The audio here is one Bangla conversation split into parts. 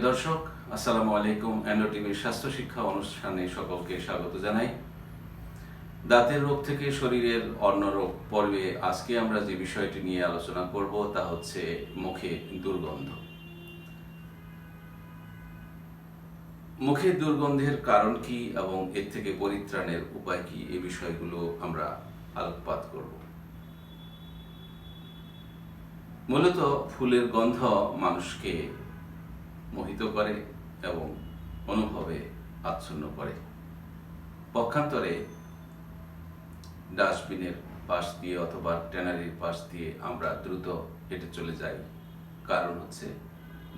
দর্শক, আসসালামু আলাইকুম। এন্ডো টিভির স্বাস্থ্য শিক্ষা অনুষ্ঠানে সকলকে স্বাগত জানাই। দাঁতের রোগ থেকে শরীরের অন্য রোগ পর্বে আজকে আমরা যে বিষয়টি নিয়ে আলোচনা করব তা হচ্ছে মুখে দুর্গন্ধ। মুখে দুর্গন্ধের কারণ কি এবং এর থেকে পরিত্রাণের উপায় কি, এই বিষয়গুলো আমরা আলোকপাত করব। মূলত ফুলের গন্ধ মানুষকে মোহিত করে এবং অনুভবে আচ্ছন্ন করে। পক্ষান্তরে ডাস্টবিনের পাশ দিয়ে অথবা ট্যানারির পাশ দিয়ে আমরা দ্রুত হেঁটে চলে যাই, কারণ হচ্ছে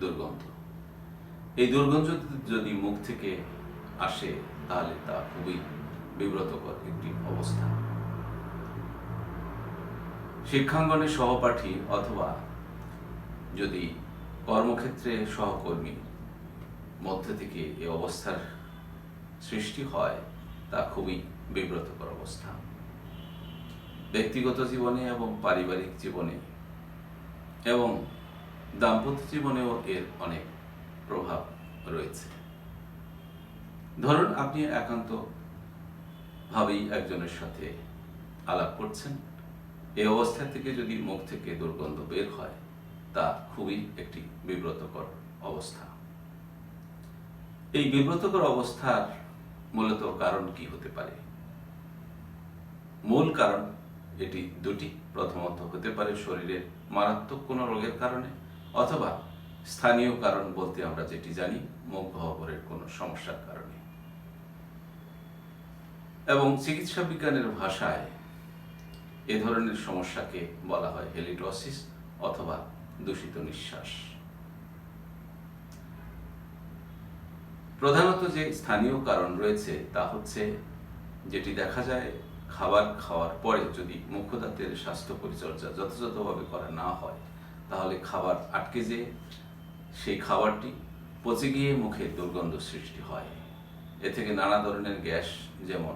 দুর্গন্ধ। এই দুর্গন্ধ যদি মুখ থেকে আসে তাহলে তা খুবই বিব্রতকর একটি অবস্থা। শিক্ষাঙ্গনে সহপাঠী অথবা যদি কর্মক্ষেত্রে সহকর্মী মধ্যে থেকে এই অবস্থার সৃষ্টি হয়, তা খুবই বিব্রতকর অবস্থা। ব্যক্তিগত জীবনে এবং পারিবারিক জীবনে এবং দাম্পত্য জীবনেও এর অনেক প্রভাব রয়েছে। ধরুন, আপনি একান্ত ভাবেই একজনের সাথে আলাপ করছেন, এই অবস্থা থেকে যদি মুখ থেকে দুর্গন্ধ বের হয়, তা খুবই একটি বিব্রতকর অবস্থা। এই বিব্রতকর অবস্থার মূলত কারণ কি হতে পারে? মূল কারণ এটি দুটি। প্রথমত হতে পারে শরীরের মারাত্মক কোনো রোগের কারণে, অথবা স্থানীয় কারণ বলতে আমরা যেটি জানি মুখ গহ্বরের কোনো সমস্যার কারণে। এবং চিকিৎসা বিজ্ঞানের ভাষায় এ ধরনের সমস্যাকে বলা হয় হেলিটোসিস অথবা দূষিত নিঃশ্বাস। প্রধানত যে স্থানীয় কারণ রয়েছে তা হচ্ছে, যেটি দেখা যায় খাবার খাওয়ার পরে যদি মুখদাঁতের স্বাস্থ্য পরিচর্যা যথাযথভাবে করা না হয়, তাহলে খাবার আটকে যেয়ে সেই খাবারটি পচে গিয়ে মুখে দুর্গন্ধ সৃষ্টি হয়। এ থেকে নানা ধরনের গ্যাস, যেমন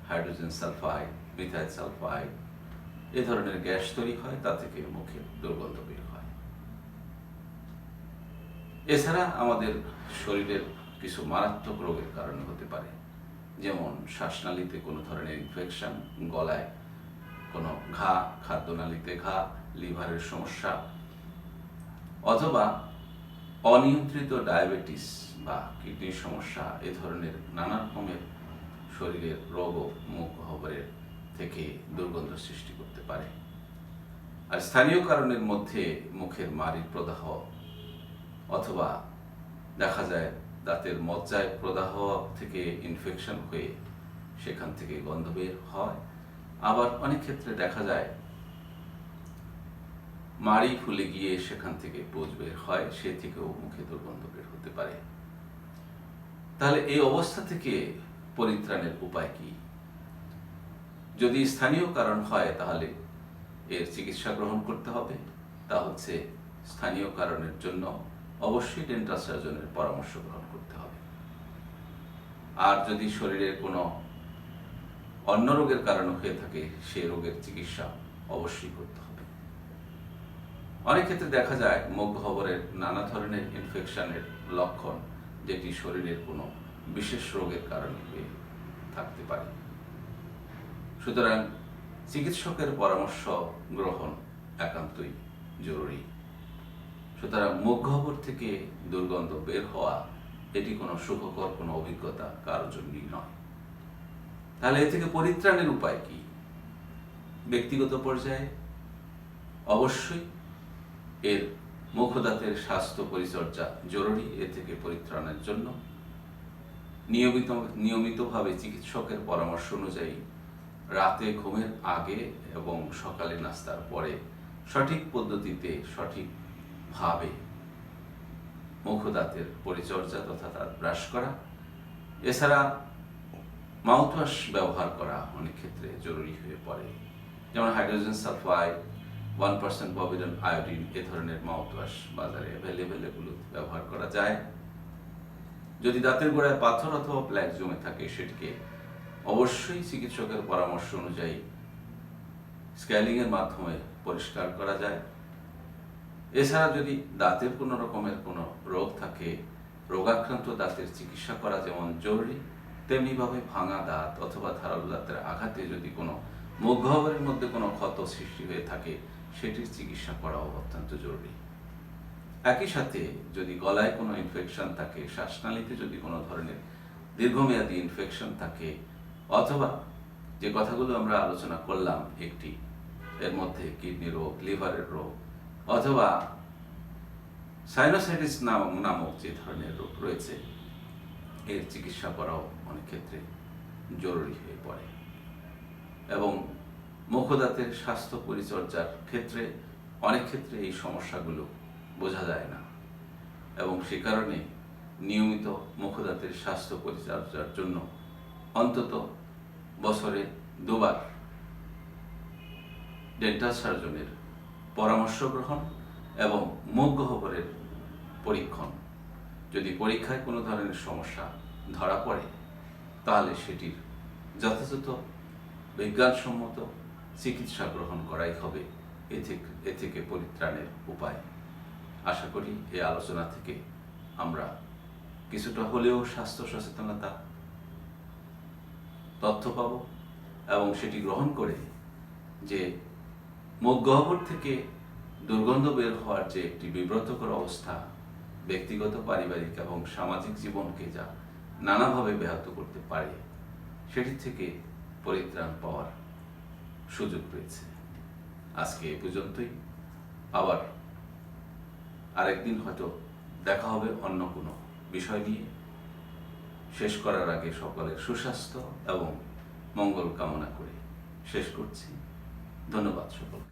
হাইড্রোজেন সালফাইড, মিথাইল সালফাইড, এ ধরনের গ্যাস তৈরি হয়, তা থেকে মুখে দুর্গন্ধ বের হয়। এছাড়া আমাদের শরীরের কিছু মারাত্মক রোগের কারণে হতে পারে, যেমন শ্বাসনালীতে কোনো ধরনের ইনফেকশন, গলায় কোনো ঘা, খাদ্যনালীতে ঘা, লিভারের সমস্যা, অথবা অনিয়ন্ত্রিত ডায়াবেটিস বা কিডনির সমস্যা। এ ধরনের নানা রকমের শরীরের রোগও মুখ গহ্বরের থেকে দুর্গন্ধ সৃষ্টি করতে পারে। আর স্থানীয় কারণের মধ্যে মুখের মাড়ির প্রদাহ, অথবা দেখা যায় দাঁতের মজ্জায় প্রদাহ থেকে ইনফেকশন হয়ে সেখান থেকে গন্ধ বের হয়। আবার অনেক ক্ষেত্রে দেখা যায় মাড়ি ফুলে গিয়ে সেখান থেকে পুঁজ বের হয়, সে থেকেও মুখে দুর্গন্ধ বের হতে পারে। তাহলে এই অবস্থা থেকে পরিত্রাণের উপায় কি? যদি স্থানীয় কারণ হয় তাহলে এর চিকিৎসা গ্রহণ করতে হবে। তা হচ্ছে স্থানীয় কারণের জন্য অবশ্যই ডেন্টাল সার্জনের পরামর্শ গ্রহণ করতে হবে। আর যদি শরীরের কোনো অন্য রোগের কারণ হয়ে থাকে, সেই রোগের চিকিৎসা অবশ্যই করতে হবে। অনেক ক্ষেত্রে দেখা যায় মুখ গহ্বরের নানা ধরনের ইনফেকশনের লক্ষণ, যেটি শরীরের কোনো বিশেষ রোগের কারণে হয়ে থাকতে পারে। সুতরাং চিকিৎসকের পরামর্শ গ্রহণ একান্তই জরুরি। সুতরাং মুখ গহ্বর থেকে দুর্গন্ধ বের হওয়া এটি কোনো সুখকর কোনো অভিজ্ঞতা কারোর জন্যই নয়। তাহলে এ থেকে পরিত্রাণের উপায় কি? ব্যক্তিগত পর্যায়ে অবশ্যই এর মুখদাঁতের স্বাস্থ্য পরিচর্যা জরুরি। এ থেকে পরিত্রাণের জন্য নিয়মিতভাবে চিকিৎসকের পরামর্শ অনুযায়ী রাতে ঘুমের আগে এবং সকালে নাস্তার পরে সঠিক পদ্ধতিতে সঠিকভাবে মুখদাঁতের পরিচর্যা তথা দাঁত ব্রাশ করা। এছাড়া মাউথওয়াশ ব্যবহার করা অনেক ক্ষেত্রে জরুরি হয়ে পড়ে, যেমন হাইড্রোজেন সালফাইড, 1% ববিডন আয়োডিন, এ ধরনের মাউথওয়াশ বাজারে অ্যাভেলেবেল, এগুলো ব্যবহার করা যায়। যদি দাঁতের গোড়ায় পাথর অথবা প্ল্যাক জমে থাকে, সেটিকে অবশ্যই চিকিৎসকের পরামর্শ অনুযায়ী স্ক্যালিং এর মাধ্যমে পরিষ্কার করা যায়। এছাড়া যদি দাঁতের কোনো রকমের কোনো রোগ থাকে, রোগাক্রান্ত দাঁতের চিকিৎসা করা যেমন জরুরি, তেমনিভাবে ভাঙা দাঁত অথবা ধারালো দাঁতের আঘাতে যদি কোনো মুখ গহ্বরের মধ্যে কোনো ক্ষত সৃষ্টি হয়ে থাকে, সেটির চিকিৎসা করাও অত্যন্ত জরুরি। একই সাথে যদি গলায় কোনো ইনফেকশন থাকে, শ্বাসনালীতে যদি কোনো ধরনের দীর্ঘমেয়াদী ইনফেকশন থাকে, অথবা যে কথাগুলো আমরা আলোচনা করলাম একটি, এর মধ্যে কিডনি রোগ, লিভারের রোগ, অথবা সাইনোসাইটিস নামক যে ধরনের রোগ রয়েছে, এর চিকিৎসা করাও অনেক ক্ষেত্রে জরুরি হয়ে পড়ে। এবং মুখদাঁতের স্বাস্থ্য পরিচর্যার ক্ষেত্রে অনেক ক্ষেত্রে এই সমস্যাগুলো বোঝা যায় না, এবং সে কারণে নিয়মিত মুখদাঁতের স্বাস্থ্য পরিচর্যার জন্য অন্তত বছরে 2 বার ডেন্টাল সার্জনের পরামর্শ গ্রহণ এবং মুখ গহ্বরের পরীক্ষণ। যদি পরীক্ষায় কোনো ধরনের সমস্যা ধরা পড়ে, তাহলে সেটির যথাযথ বিজ্ঞানসম্মত চিকিৎসা গ্রহণ করাই হবে এ থেকে পরিত্রাণের উপায়। আশা করি এই আলোচনা থেকে আমরা কিছুটা হলেও স্বাস্থ্য সচেতনতা তথ্য পাব, এবং সেটি গ্রহণ করে যে মুখ গহ্বর থেকে দুর্গন্ধ বের হওয়ার যে একটি বিব্রতকর অবস্থা ব্যক্তিগত, পারিবারিক এবং সামাজিক জীবনকে যা নানাভাবে ব্যাহত করতে পারে, সেটি থেকে পরিত্রাণ পাওয়ার সুযোগ রয়েছে। আজকে এ পর্যন্তই। আবার আরেকদিন হয়তো দেখা হবে অন্য কোনো বিষয় নিয়ে। শেষ করার আগে সকলের সুস্বাস্থ্য এবং মঙ্গল কামনা করে শেষ করছি। ধন্যবাদ সকলকে।